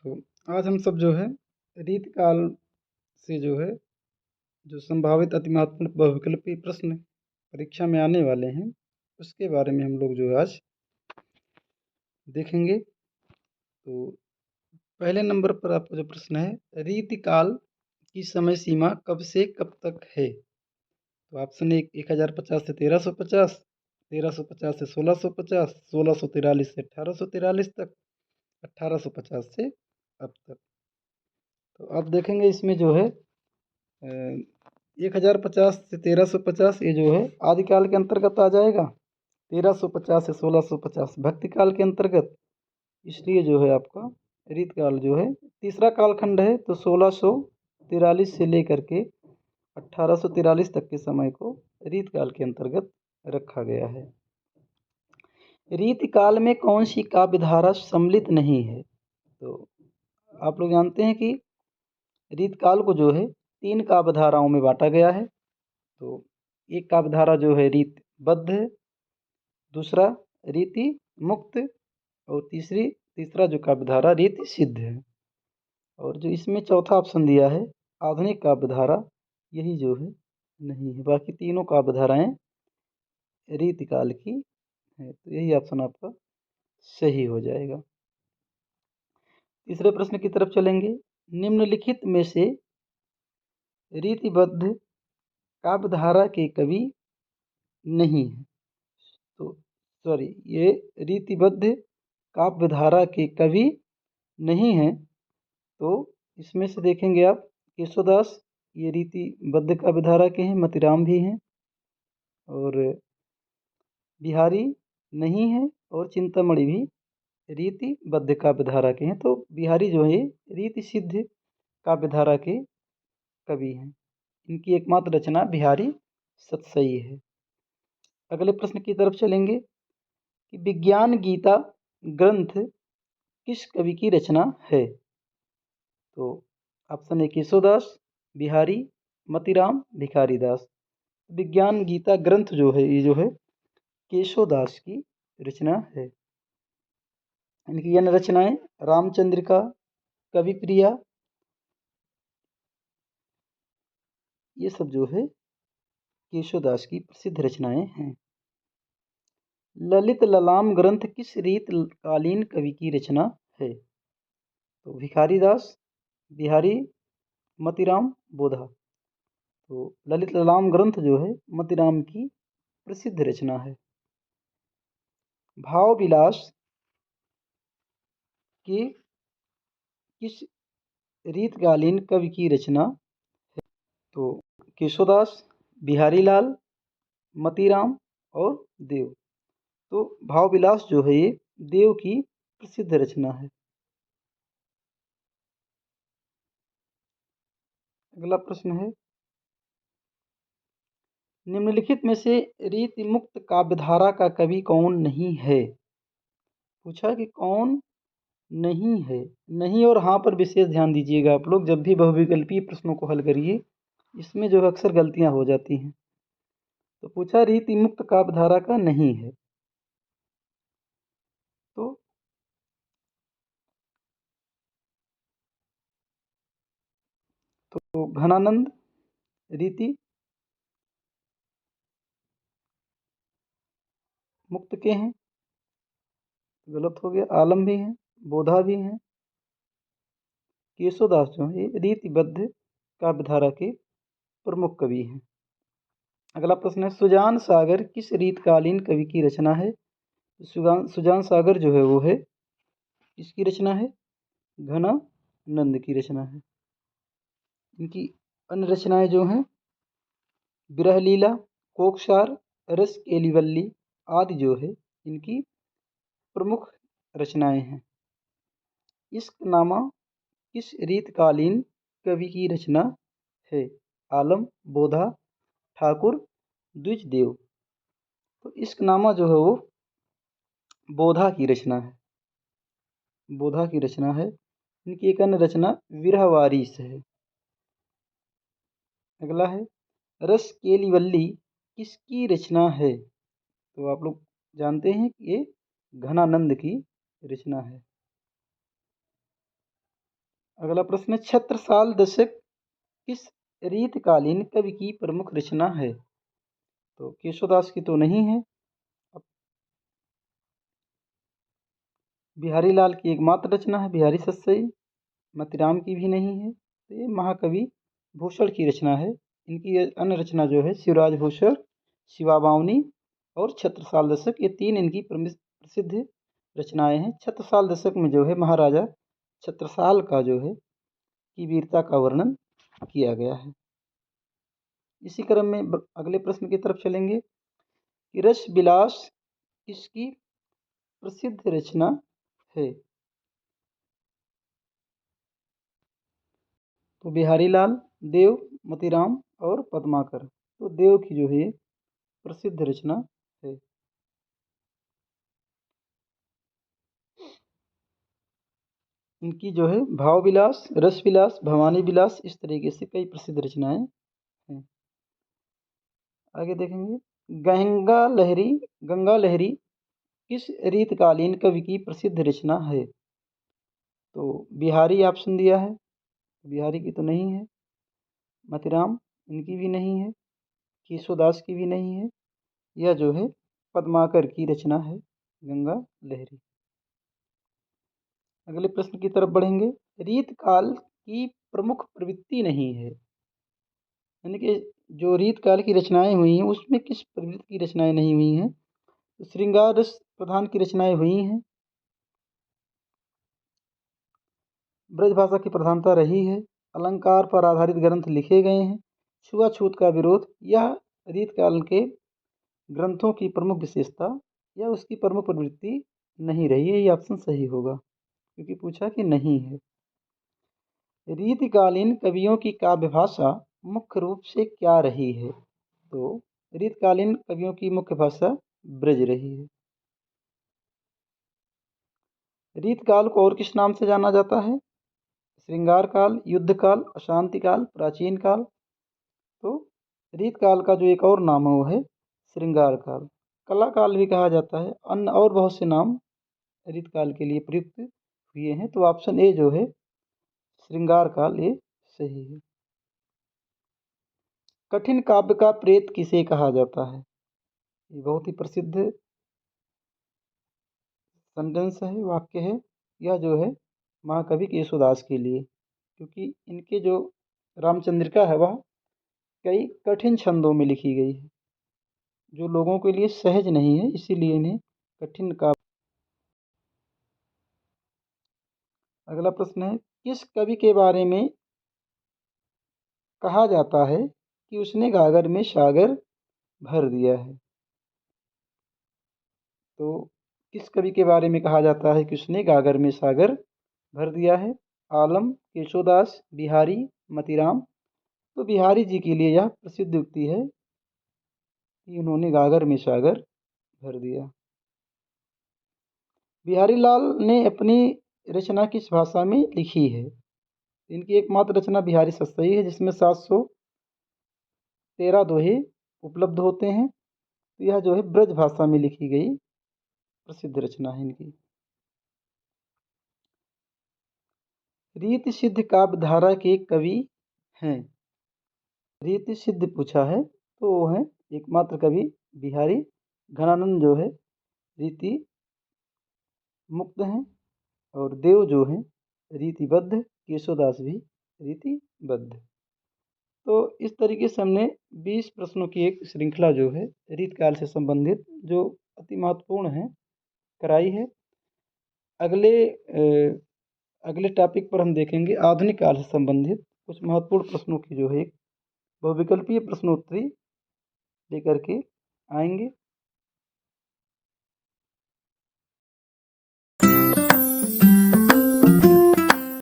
तो आज हम सब जो है रीतकाल से जो है जो संभावित अति महत्वपूर्ण बहुविकल्पीय प्रश्न परीक्षा में आने वाले हैं उसके बारे में हम लोग जो है आज देखेंगे। तो पहले नंबर पर आपका जो प्रश्न है, रीतिकाल की समय सीमा कब से कब तक है? तो ऑप्शन ए 1050 से 1350, 1350 से 1650, 1643 से 1843 तक, 1850 से अब तक। तो आप देखेंगे इसमें जो है 1050 से 1350 ये जो है आदिकाल के अंतर्गत आ जाएगा। 1350 से 1650 भक्तिकाल के अंतर्गत, इसलिए जो है आपका रीतकाल जो है तीसरा कालखंड है। तो 1643 से लेकर के 1843 तक के समय को रीतकाल के अंतर्गत रखा गया है। रीतकाल में कौन सी काव्यधारा सम्मिलित नहीं है? तो आप लोग जानते हैं कि रीतकाल को जो है 3 काव्यधाराओं में बांटा गया है। तो एक काव्यधारा जो है रीतबद्ध है, दूसरा रीति मुक्त और तीसरा जो काव्यधारा रीति सिद्ध है। और जो इसमें चौथा ऑप्शन दिया है आधुनिक काव्यधारा, यही जो है नहीं है। बाकी तीनों काव्यधाराएं रीतिकाल की है। तो यही ऑप्शन आपका सही हो जाएगा। तीसरे प्रश्न की तरफ चलेंगे। निम्नलिखित में से रीतिबद्ध काव्यधारा के कवि नहीं है। तो सॉरी, ये रीतिबद्ध काव्यधारा के कवि नहीं है। तो इसमें से देखेंगे आप केशवदास, ये रीतिबद्ध काव्यधारा के हैं, मतीराम भी हैं, और बिहारी नहीं है, और चिंतामणि भी रीतिबद्ध काव्यधारा के हैं। तो बिहारी जो है रीति सिद्ध काव्यधारा के कवि हैं। इनकी एकमात्र रचना बिहारी सतसई है। अगले प्रश्न की तरफ चलेंगे कि विज्ञान गीता ग्रंथ किस कवि की रचना है? तो ऑप्शन ए केशवदास, बिहारी, मतीराम, भिखारीदास। विज्ञान गीता ग्रंथ जो है ये जो है केशवदास की रचना है। इनकी अन्य रचनाएं रामचंद्रिका, कविप्रिया, ये सब जो है केशवदास की प्रसिद्ध रचनाएं हैं। ललित ललाम ग्रंथ किस रीतकालीन कवि की रचना है? तो भिखारीदास, बिहारी, मतीराम, बोधा। तो ललित ललाम ग्रंथ जो है मतीराम की प्रसिद्ध रचना है। भाव विलास की किस रीतकालीन कवि की रचना? तो केशवदास, बिहारी लाल, मतीराम और देव। तो भाव विलास जो है ये देव की प्रसिद्ध रचना है। अगला प्रश्न है, निम्नलिखित में से रीति मुक्त काव्यधारा का कवि कौन नहीं है? पूछा कि कौन नहीं है। नहीं और हाँ पर विशेष ध्यान दीजिएगा आप लोग, जब भी बहुविकल्पीय प्रश्नों को हल करिए इसमें जो अक्सर गलतियां हो जाती हैं। तो पूछा रीति मुक्त काव्यधारा का नहीं है। तो घनानंद रीति मुक्त के हैं, गलत हो गया। आलम भी हैं, बोधा भी हैं, केशवदास जो है रीतिबद्ध काव्यधारा के प्रमुख कवि हैं। अगला प्रश्न है, सुजान सागर किस रीतकालीन कवि की रचना है? सुजान सागर जो है वो है किसकी रचना है? घनानंद की रचना है। इनकी अन्य रचनाएं जो हैं विरह लीला, कोकसार, रस केलीवल्ली आदि जो है इनकी प्रमुख रचनाएं हैं। इश्कनामा किस रीतकालीन कवि की रचना है? आलम, बोधा, ठाकुर, द्विजदेव। तो इश्कनामा जो है वो बोधा की रचना है, बोधा की रचना है। इनकी एक अन्य रचना विरहवारिस है। अगला है, रस केलीवल्ली किसकी रचना है? तो आप लोग जानते हैं कि ये घनानंद की रचना है। अगला प्रश्न है, छत्रसाल दशक किस रीतकालीन कवि की प्रमुख रचना है? तो केशवदास की तो नहीं है। बिहारी लाल की एकमात्र रचना है बिहारी सत्सई। मतीराम की भी नहीं है। तो ये महाकवि भूषण की रचना है। इनकी अन्य रचना जो है शिवराज भूषण, शिवा बावनी और छत्रसाल दशक, ये तीन इनकी प्रसिद्ध रचनाएं हैं। छत्रसाल दशक में जो है महाराजा छत्रसाल का जो है की वीरता का वर्णन किया गया है। इसी क्रम में अगले प्रश्न की तरफ चलेंगे कि रस विलास किसकी प्रसिद्ध रचना है? तो बिहारी लाल, देव, मोतीराम और पद्माकर। तो देव की जो है प्रसिद्ध रचना है। इनकी जो है भाव विलास, रस विलास, भवानी विलास, इस तरीके से कई प्रसिद्ध रचनाएं हैं। आगे देखेंगे, गंगा लहरी किस रीतकालीन कवि की प्रसिद्ध रचना है? तो बिहारी ऑप्शन दिया है, बिहारी की तो नहीं है। मतीराम, इनकी भी नहीं है। केशवदास की भी नहीं है। यह जो है पद्माकर की रचना है गंगा लहरी। अगले प्रश्न की तरफ बढ़ेंगे, रीत काल की प्रमुख प्रवृत्ति नहीं है, यानी कि जो रीत काल की रचनाएं हुई हैं उसमें किस प्रवृत्ति की रचनाएं नहीं हुई हैं? तो श्रृंगार रस प्रधान की रचनाएं हुई हैं। ब्रजभाषा की प्रधानता रही है। अलंकार पर आधारित ग्रंथ लिखे गए हैं। छुआछूत का विरोध, यह रीत काल के ग्रंथों की प्रमुख विशेषता या उसकी प्रमुख प्रवृत्ति नहीं रही है। ये ऑप्शन सही होगा क्योंकि पूछा कि नहीं है। रीतकालीन कवियों की काव्य भाषा मुख्य रूप से क्या रही है? तो रीतकालीन कवियों की मुख्य भाषा ब्रज रही है। रीतकाल को और किस नाम से जाना जाता है? श्रृंगार काल, युद्ध काल, अशांति काल, प्राचीन काल। तो रीतकाल का जो एक और नाम है वो है श्रृंगार काल। कला काल भी कहा जाता है। अन्य और बहुत से नाम रीतकाल के लिए प्रयुक्त हुए हैं। तो ऑप्शन ए जो है श्रृंगार काल, ये सही है। कठिन काव्य का प्रेत किसे कहा जाता है? ये बहुत ही प्रसिद्ध सेंटेंस है, वाक्य है। यह जो है महाकवि केशवदास के लिए, क्योंकि इनके जो रामचंद्रिका है वह कई कठिन छंदों में लिखी गई है जो लोगों के लिए सहज नहीं है, इसीलिए इन्हें कठिन काव्य। अगला प्रश्न है, किस कवि के बारे में कहा जाता है कि उसने गागर में सागर भर दिया है? तो किस कवि के बारे में कहा जाता है कि उसने गागर में सागर भर दिया है? आलम, केशवदास, बिहारी, मतीराम। तो बिहारी जी के लिए यह प्रसिद्ध उक्ति है कि उन्होंने गागर में सागर भर दिया। बिहारी लाल ने अपनी रचना किस भाषा में लिखी है? इनकी एकमात्र रचना बिहारी सत्सई है जिसमें 713 दोहे उपलब्ध होते हैं। तो यह जो है ब्रज भाषा में लिखी गई प्रसिद्ध रचना है इनकी। रीति सिद्ध काव्य धारा के कवि हैं। रीति सिद्ध पूछा है तो वो है एकमात्र कवि बिहारी घनानंद जो है रीति मुक्त हैं, और देव जो हैं रीतिबद्ध, केशवदास भी रीतिबद्ध। तो इस तरीके से हमने 20 प्रश्नों की एक श्रृंखला जो है रीतकाल से संबंधित जो अति महत्वपूर्ण है कराई है। अगले अगले टॉपिक पर हम देखेंगे आधुनिक काल से संबंधित कुछ महत्वपूर्ण प्रश्नों की जो है एक बहुविकल्पीय प्रश्नोत्तरी लेकर के आएंगे।